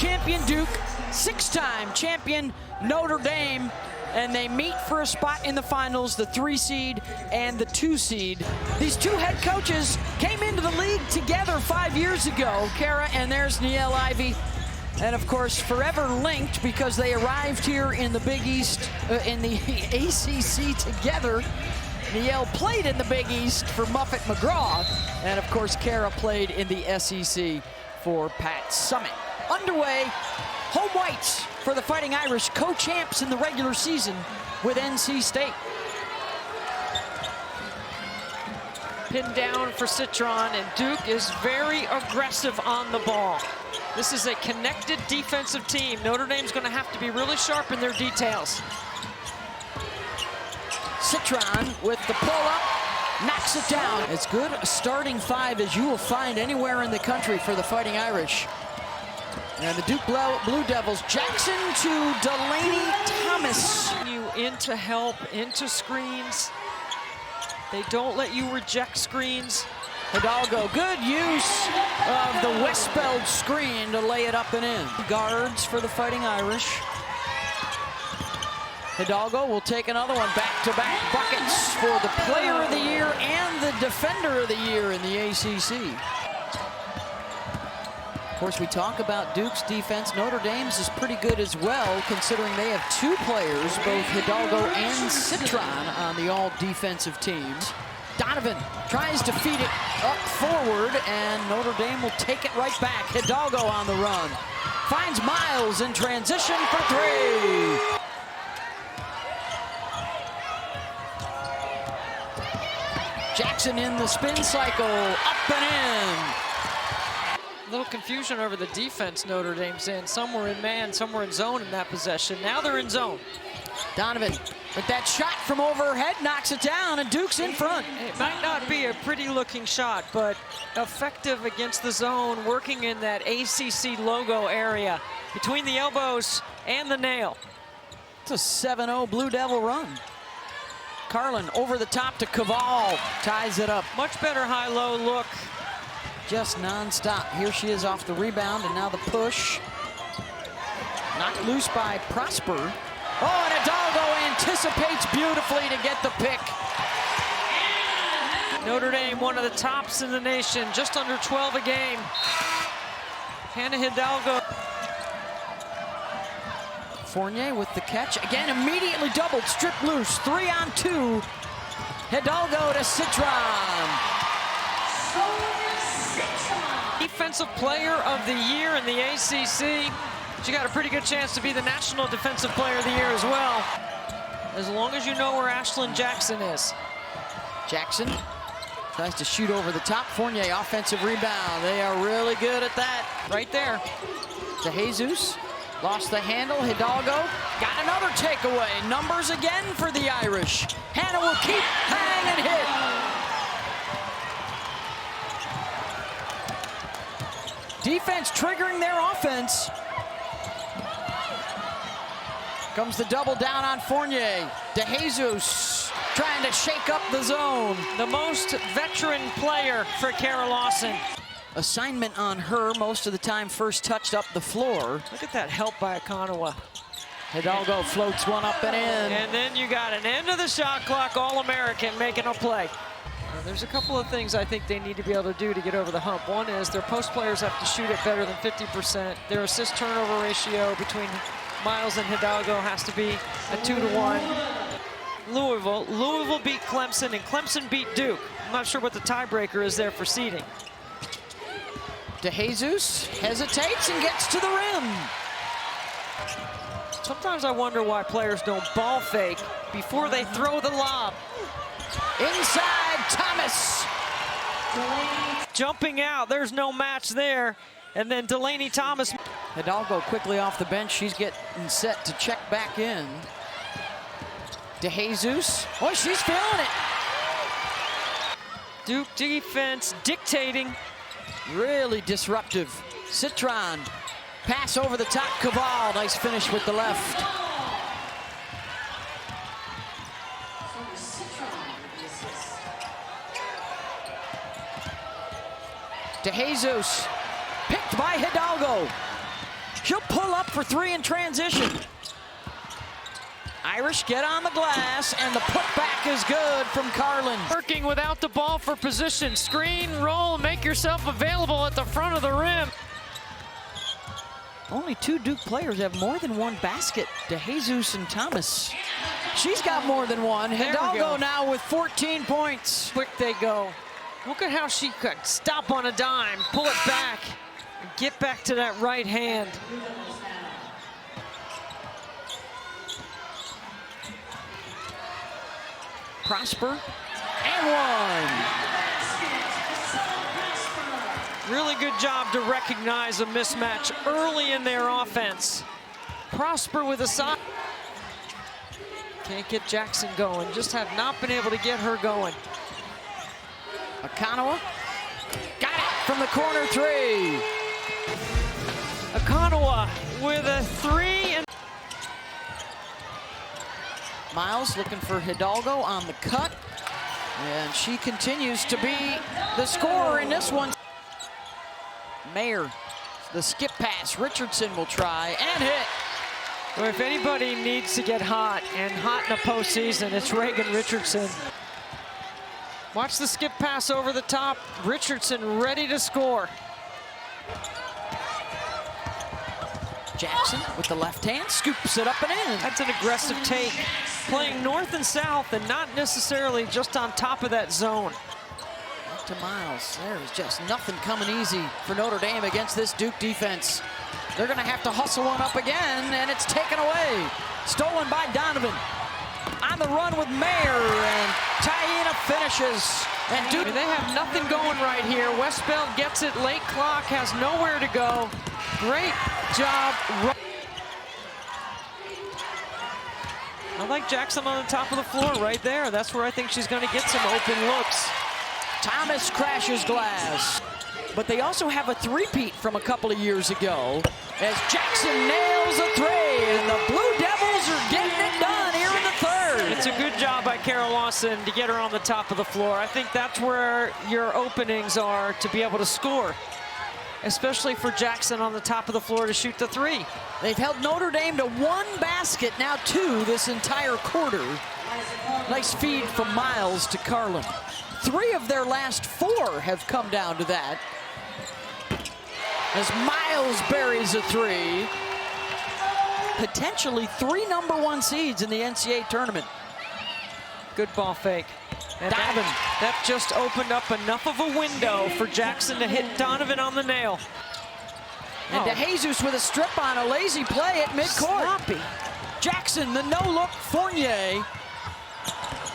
champion Duke, 6-time champion Notre Dame, and they meet for a spot in the finals, the 3 seed and the 2 seed. These two head coaches came into the league together 5 years ago, Kara, and there's Niele Ivey. And of course, forever linked because they arrived here in the Big East, in the ACC together. Niele played in the Big East for Muffet McGraw, and of course, Kara played in the SEC for Pat Summitt. Underway, home whites for the Fighting Irish, co-champs in the regular season with NC State. Pinned down for Citron, and Duke is very aggressive on the ball. This is a connected defensive team. Notre Dame's going to have to be really sharp in their details. Citron with the pull-up, knocks it down. As good a starting 5 as you will find anywhere in the country for the Fighting Irish. And the Duke Blue Devils, Jackson to Delaney Thomas. You into help, into screens. They don't let you reject screens. Hidalgo, good use of the Westbeld screen to lay it up and in. Guards for the Fighting Irish. Hidalgo will take another one, back-to-back buckets for the Player of the Year and the Defender of the Year in the ACC. Of course, we talk about Duke's defense. Notre Dame's is pretty good as well, considering they have 2 players, both Hidalgo and Citron, on the all-defensive teams. Donovan tries to feed it up forward, and Notre Dame will take it right back. Hidalgo on the run. Finds Miles in transition for 3. Jackson in the spin cycle, up and in. A little confusion over the defense Notre Dame's in. Some were in man, some were in zone in that possession. Now they're in zone. Donovan with that shot from overhead knocks it down, and Duke's in front. It might not be a pretty looking shot, but effective against the zone, working in that ACC logo area between the elbows and the nail. It's a 7-0 Blue Devil run. Carlin over the top to Caval, ties it up. Much better high-low look. Just non-stop. Here she is off the rebound, and now the push. Knocked loose by Prosper. Oh, and Hidalgo anticipates beautifully to get the pick. Notre Dame, one of the tops in the nation, just under 12 a game. Hannah Hidalgo. Fournier with the catch. Again, immediately doubled, stripped loose. 3-on-2. Hidalgo to Citron. Defensive Player of the Year in the ACC. She got a pretty good chance to be the National Defensive Player of the Year as well, as long as you know where Ashlyn Jackson is. Jackson tries to shoot over the top. Fournier, offensive rebound. They are really good at that. Right there. To Jesus. Lost the handle. Hidalgo got another takeaway. Numbers again for the Irish. Hannah will keep, hang, and hit. Defense triggering their offense. Comes the double down on Fournier. DeJesus trying to shake up the zone. The most veteran player for Kara Lawson. Assignment on her most of the time, first touched up the floor. Look at that help by Okananwa. Hidalgo floats one up and in. And then you got an end of the shot clock All-American making a play. There's a couple of things I think they need to be able to do to get over the hump. One is their post players have to shoot it better than 50%. Their assist turnover ratio between Miles and Hidalgo has to be a 2-to-1. Louisville beat Clemson, and Clemson beat Duke. I'm not sure what the tiebreaker is there for seeding. DeJesus hesitates and gets to the rim. Sometimes I wonder why players don't ball fake before they throw the lob. Inside, Thomas. Jumping out, there's no match there. And then Delaney Thomas. Hidalgo quickly off the bench. She's getting set to check back in. DeJesus. Oh, she's feeling it. Duke defense dictating. Really disruptive. Citron. Pass over the top. Caval. Nice finish with the left. DeJesus. Picked by Hidalgo. She'll pull up for three in transition. Irish get on the glass, and the putback is good from Carlin. Working without the ball for position. Screen, roll, make yourself available at the front of the rim. Only two Duke players have more than one basket. DeJesus and Thomas. She's got more than one. Hidalgo now with 14 points. Quick they go. Look at how she could stop on a dime, pull it back, and get back to that right hand. Prosper, and one. Really good job to recognize a mismatch early in their offense. Prosper with a side. Can't get Jackson going, just have not been able to get her going. Okananwa, got it from the corner three. Okananwa with a three. And Miles looking for Hidalgo on the cut. And she continues to be the scorer in this one. Mayer, the skip pass. Richardson will try and hit. Well, if anybody needs to get hot, and hot in a postseason, it's Reagan Richardson. Watch the skip pass over the top. Richardson ready to score. Jackson with the left hand, scoops it up and in. That's an aggressive take. Playing north and south and not necessarily just on top of that zone. Up to Miles. There's just nothing coming easy for Notre Dame against this Duke defense. They're gonna have to hustle one up again, and it's taken away. Stolen by Donovan. On the run with Mayer, and Taina finishes. And Duke, they have nothing going right here. Westbeld gets it, late clock, has nowhere to go. Great job. I like Jackson on the top of the floor right there. That's where I think she's gonna get some open looks. Thomas crashes glass. But they also have a three-peat from a couple of years ago as Jackson nails a three, and the Blue Devils are getting it done here in the third. It's a good job by Carol Lawson to get her on the top of the floor. I think that's where your openings are to be able to score, especially for Jackson on the top of the floor to shoot the three. They've held Notre Dame to one basket, now two this entire quarter. Nice feed from Miles to Carlin. Three of their last four have come down to that. As Miles buries a three. Potentially three #1 seeds in the NCAA tournament. Good ball fake. And Donovan. That just opened up enough of a window for Jackson to hit Donovan on the nail. And DeJesus with a strip on a lazy play at midcourt. Sloppy. Jackson, the no-look Fournier.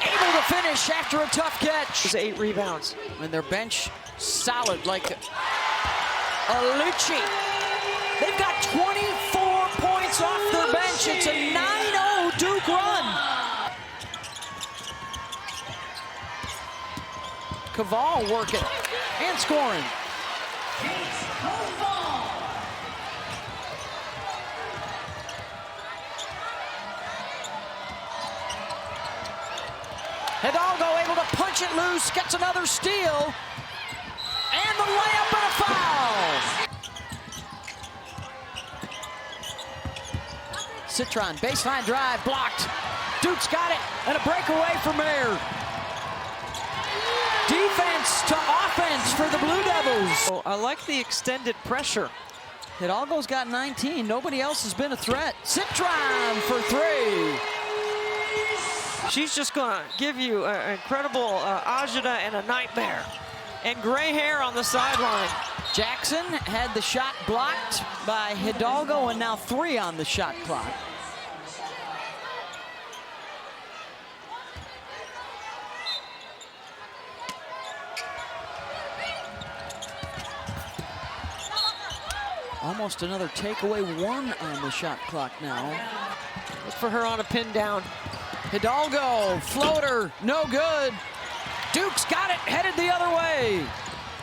Able to finish after a tough catch. It's 8 rebounds. And their bench solid like Oluchi. They've got 24 points off their bench. It's a 9-0 Duke run. Caval working and scoring. Hidalgo able to punch it loose, gets another steal, and the layup and a foul. Citron, baseline drive, blocked. Duke's got it, and a breakaway for Mayer. Defense to offense for the Blue Devils. Oh, I like the extended pressure. Hidalgo's got 19. Nobody else has been a threat. Citron for three. She's just going to give you an incredible agita and a nightmare. And gray hair on the sideline. Jackson had the shot blocked by Hidalgo, and now three on the shot clock. Almost another takeaway, one on the shot clock now. Look for her on a pin down. Hidalgo, floater, no good. Duke's got it, headed the other way.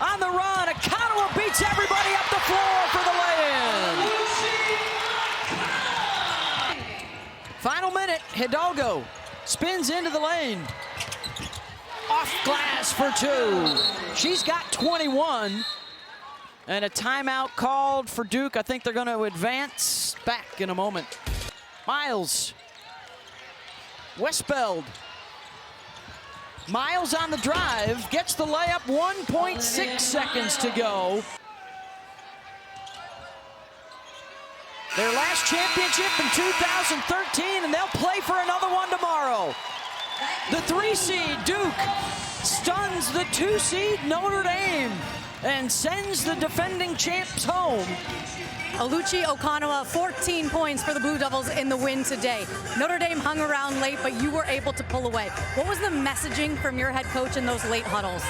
On the run, Okananwa beats everybody up the floor for the lay-in. Final minute, Hidalgo spins into the lane. Off glass for two. She's got 21. And a timeout called for Duke. I think they're going to advance back in a moment. Miles. Westbeld. Miles on the drive, gets the layup, 1.6 seconds to go. Their last championship in 2013, and they'll play for another one tomorrow. The 3 seed, Duke, stuns the 2 seed, Notre Dame, and sends the defending champs home. Oluchi Okananwa, 14 points for the Blue Devils in the win today. Notre Dame hung around late, but you were able to pull away. What was the messaging from your head coach in those late huddles?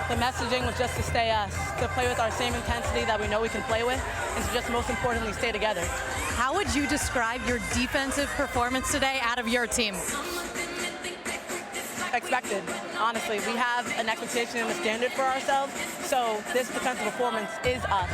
The messaging was just to stay us, to play with our same intensity that we know we can play with, and to just most importantly stay together. How would you describe your defensive performance today out of your team? Expected, honestly. We have an expectation and a standard for ourselves, so this defensive performance is us.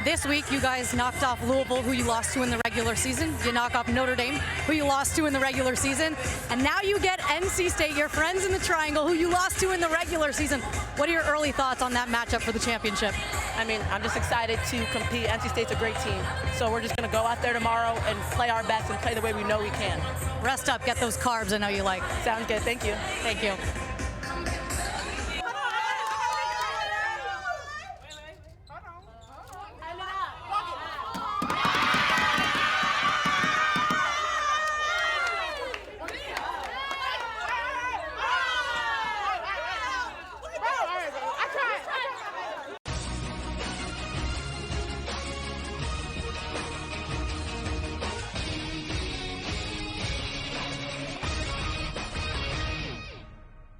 This week, you guys knocked off Louisville, who you lost to in the regular season. You knock off Notre Dame, who you lost to in the regular season. And now you get NC State, your friends in the Triangle, who you lost to in the regular season. What are your early thoughts on that matchup for the championship? I mean, I'm just excited to compete. NC State's a great team, so we're just going to go out there tomorrow and play our best and play the way we know we can. Rest up, get those carbs I know you like. Sounds good. Thank you. Thank you.